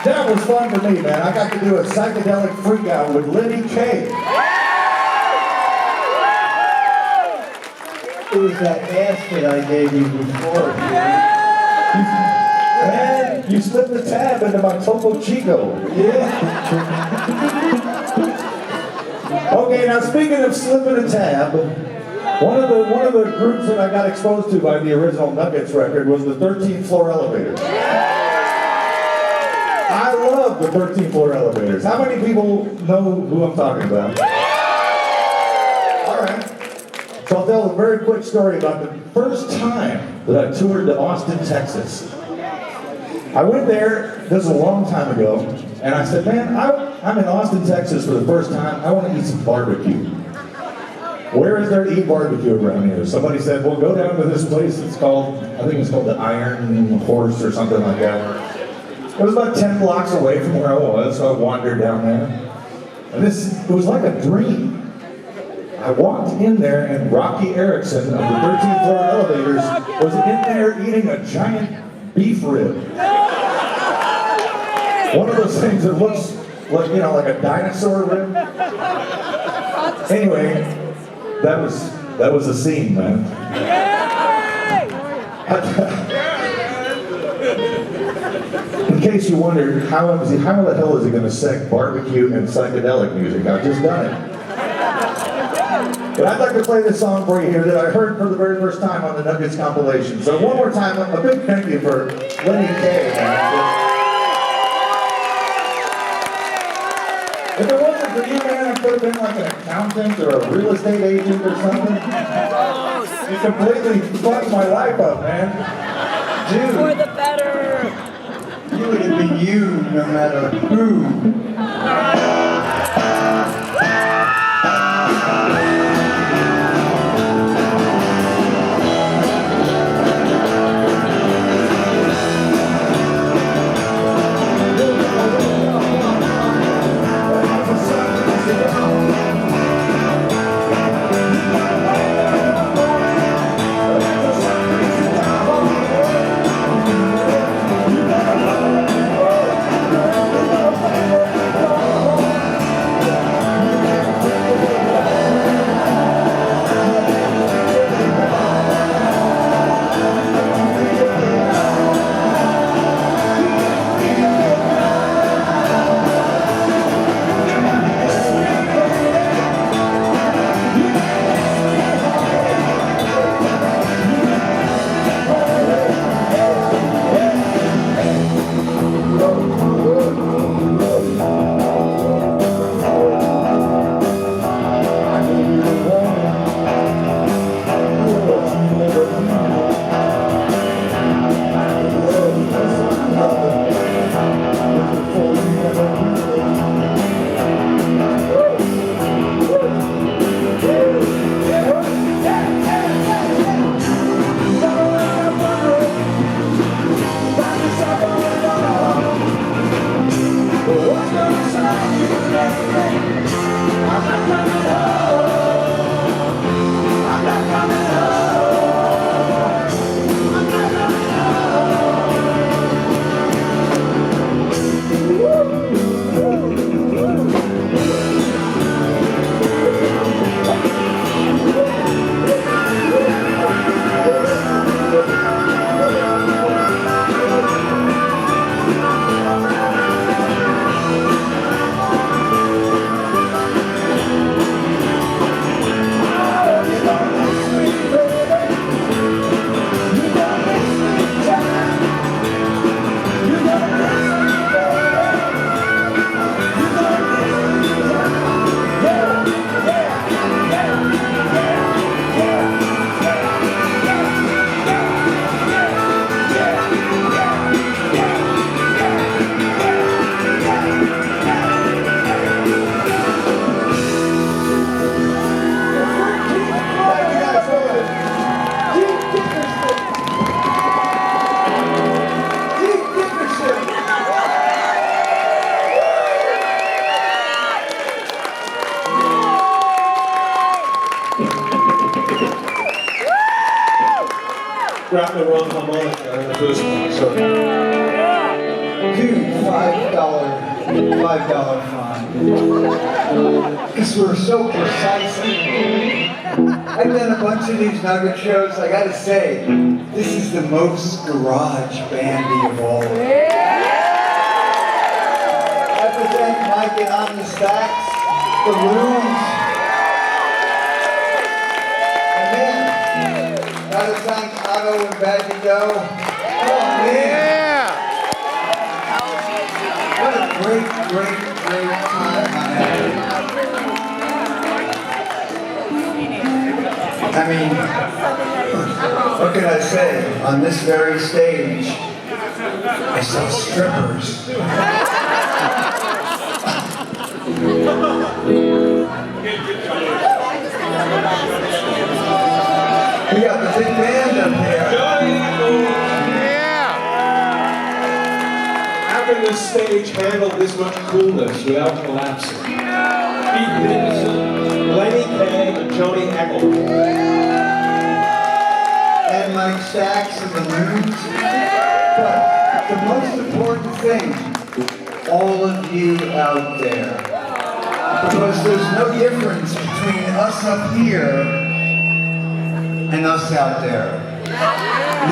That was fun for me, man. I got to do a psychedelic freakout with Lenny K. It was that basket I gave you before. Man, you slipped the tab into my Topo Chico. Yeah. Okay, now speaking of slipping a tab, one of the groups that I got exposed to by the original Nuggets record was the 13th Floor Elevators. I love the 13th Floor Elevators. How many people know who I'm talking about? All right. So I'll tell a very quick story about the first time that I toured to Austin, Texas. I went there, this was a long time ago, and I said, man, I'm in Austin, Texas for the first time. I want to eat some barbecue. Where is there to eat barbecue around here? Somebody said, well, go down to this place. It's called, I think it's called the Iron Horse or something like that. It was about 10 blocks away from where I was, so I wandered down there. And it was like a dream. I walked in there, and Rocky Erickson of the 13th Floor Elevators was in there eating a giant beef rib. One of those things that looks like, you know, like a dinosaur rib. Anyway, that was the scene, man. In case you wondered, how the hell is he going to seg barbecue and psychedelic music? I've just done it. But I'd like to play this song for you here that I heard for the very first time on the Nuggets compilation. So one more time, a big thank you for Lenny K. If it wasn't for you, man, I could have been like an accountant or a real estate agent or something. You completely fucked my life up, man. Dude. For the better. You would have been you no matter who. grabbed the wrong harmonica in the first one, so. Dude, $5 fine. Because we're so precise. I've done a bunch of these nugget shows. I gotta say, this is the most garage bandy of all. I present Mike and on the stacks, the rooms. And then, gotta thank Otto and Baggy Doe. Oh man. What a great time I had. I mean, what can I say? On this very stage, I saw strippers. We got the big band up here. How can this stage handle this much coolness without collapsing? Pete Davidson, Lenny Kaye, and Joni Eckel. And Mike Sachs and the Loons. But the most important thing, all of you out there. Because there's no difference between us up here and us out there.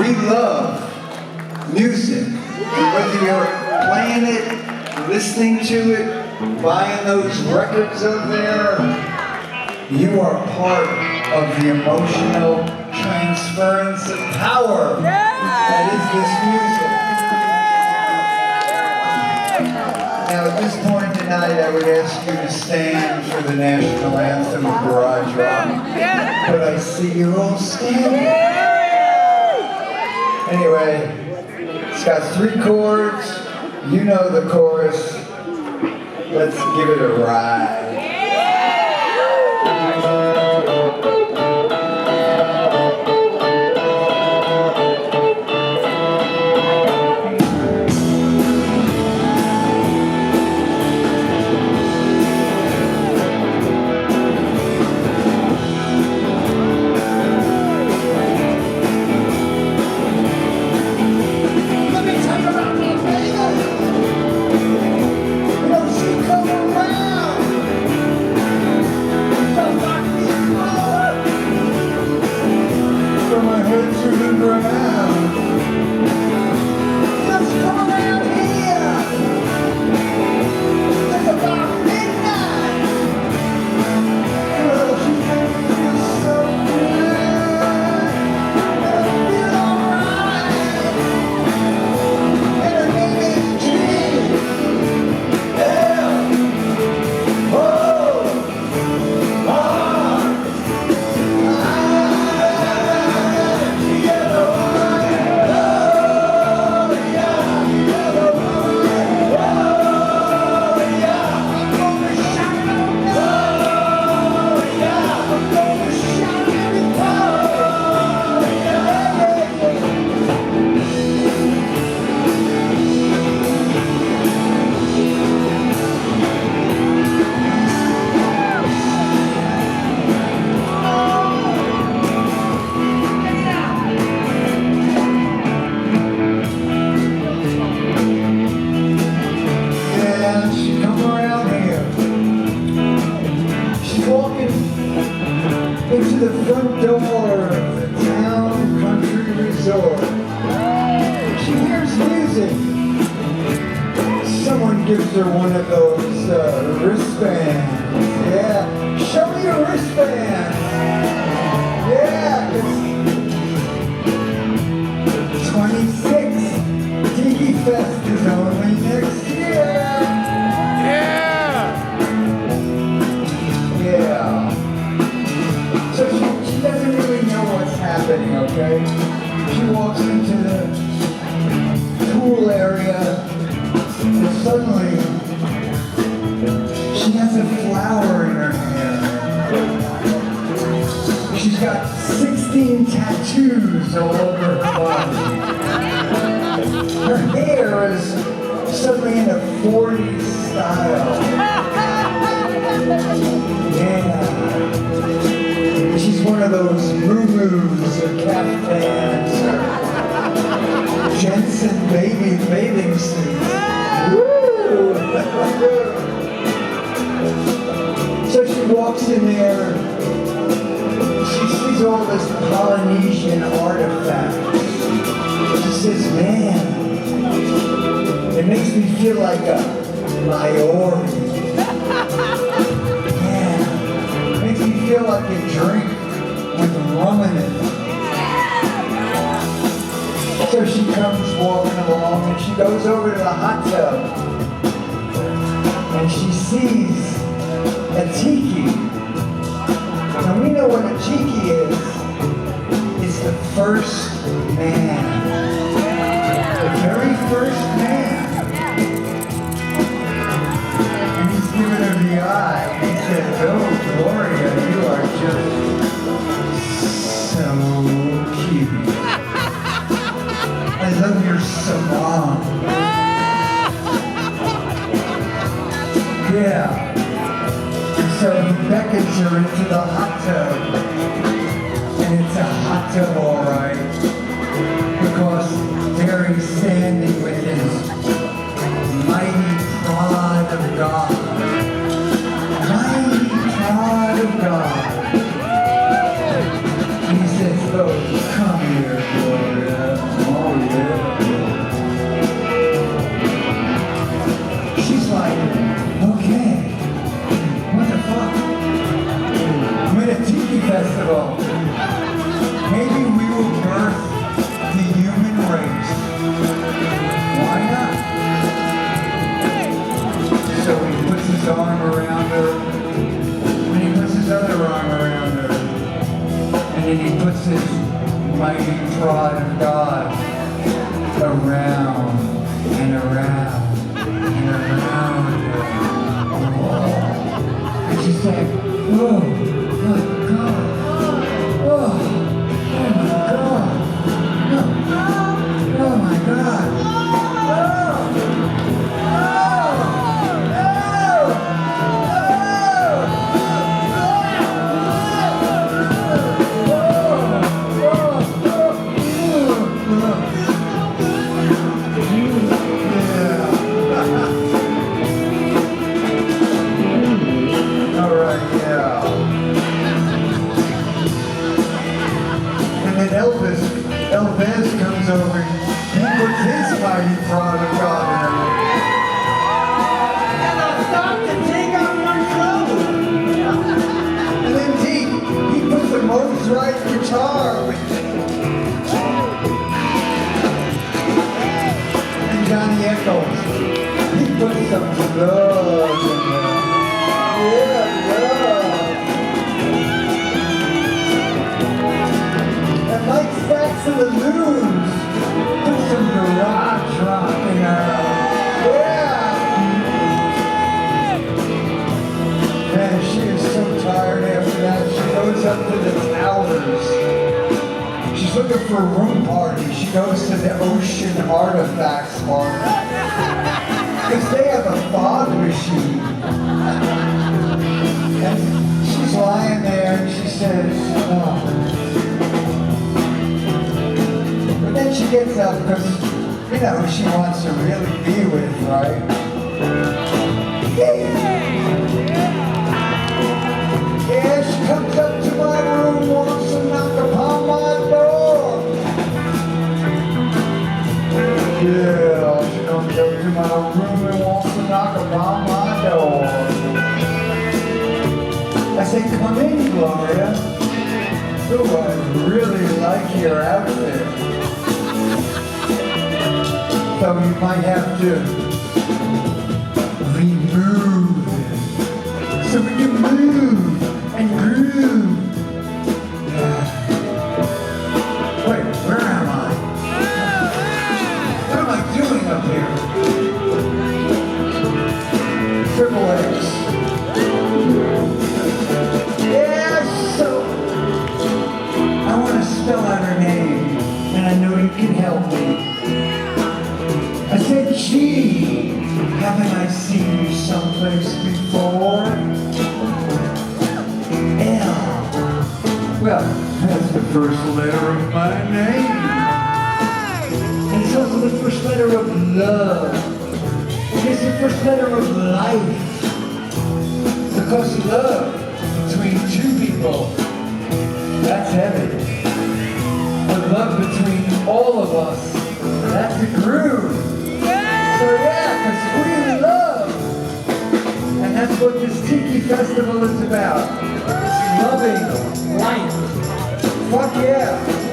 We love music. And whether you're playing it, listening to it, buying those records over there, you are part of the emotional transference of power that is this music. Now at this point tonight, I would ask you to stand for the national anthem of garage rock. But I see you all standing. Anyway, it's got 3 chords. You know the chorus. Let's give it a ride. Into the front door of the town country resort. She hears music. Someone gives her one of those wristbands. Yeah, show me your wristband. Yeah, it's 26. TV Fest is only next year. Yeah. So she doesn't really know what's happening, okay? She walks into the pool area, and suddenly she has a flower in her hair. She's got 16 tattoos all over her body. Her hair is suddenly in a 40s style. Yeah. She's one of those moo-moos or caftans. chicks in bathing suits. Woo! So she walks in there, she sees all this Polynesian artifacts. She says, man, it makes me feel like a Maori. Man, it makes me feel like a drink with rum in it. So she comes walking along and she goes over to the hot tub and she sees a tiki. Now we know what a tiki is. It's the first man. The very first man. And he's giving her the eye. And he says, oh, Gloria, you are just so cute. I love your salon. Yeah. So he beckons her into the hot tub. And it's a hot tub, all right. Because there he's standing with his mighty prod of God. Mighty prod of God. And he says, oh, come here, Gloria. Oh, yeah. She's like, okay. What the fuck? I'm at a tiki festival. Maybe we will birth the human race. Why not? So he puts his arm around her, and he puts his other arm around her, and then he puts his mighty prod of God around and around and around her. And she's like, oh my God. Oh my God. No. Oh my God. Elvis comes over, he puts his mighty prod of God in her. And I stopped to take off my clothes. And then he puts the Moses guitar with it. And Johnny Echoes, he puts some love in there. Yeah, love. And Mike Sachs and the Loons put some garage rock in her. Yeah! Man, she is so tired after that. She goes up to the towers. She's looking for a room party. She goes to the Ocean Artifacts Market. Because they have a fog machine. And she's lying there and she says, oh. Then she gets up because, you know, she wants to really be with, right? Yeah, she comes up to my room, wants to knock upon my door. Yeah, she comes up to my room and wants to knock upon my door. I say, come in, Gloria. Oh, I really like your outfit. So you might have to remove it. So when you move and groove. Wait, where am I? What am I doing up here? Triple X. Yeah, so I want to spell out her name, and I know you can help me. I said, gee, haven't I seen you someplace before? L. Well, that's the first letter of my name. And it's also the first first letter of life. Because love between two people, that's heavy. But love between all of us, that's a groove. So yeah, because we love. And that's what this Tiki Festival is about. It's loving life. Fuck yeah.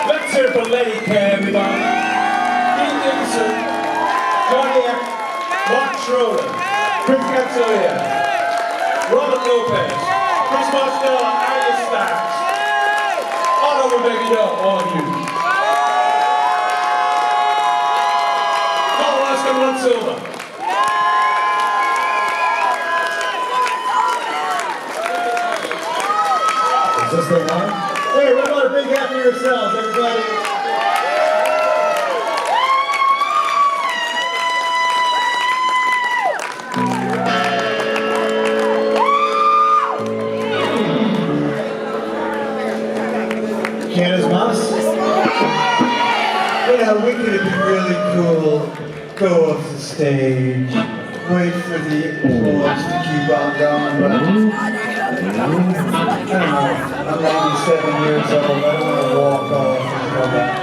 Let's hear for Lenny K, everybody. Pete Dickinson, Johnny Eck, Mark Schroeder, Chris Katsuya, Robert Lopez, Chris Martinella, Alice Stacks. All over, baby, no, all of you. Paul Oscar One Silver. Is this thing on? Hey, what about a big hand for yourselves, everybody? Canada's mouse? You know, we could have been really cool, go off the stage, wait for the applause to keep on going, but I don't know, I'm 97 years old, I don't want to walk off and go back.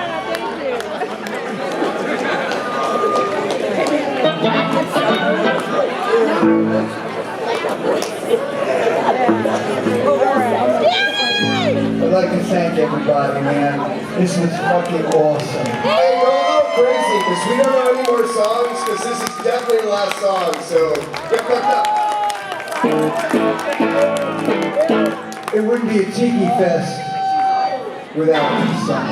I'd like to thank everybody, man. This was fucking awesome. Hey, we're a little crazy because we don't know any more songs because this is definitely the last song, so get fucked up. It wouldn't be a Tiki Fest without these songs.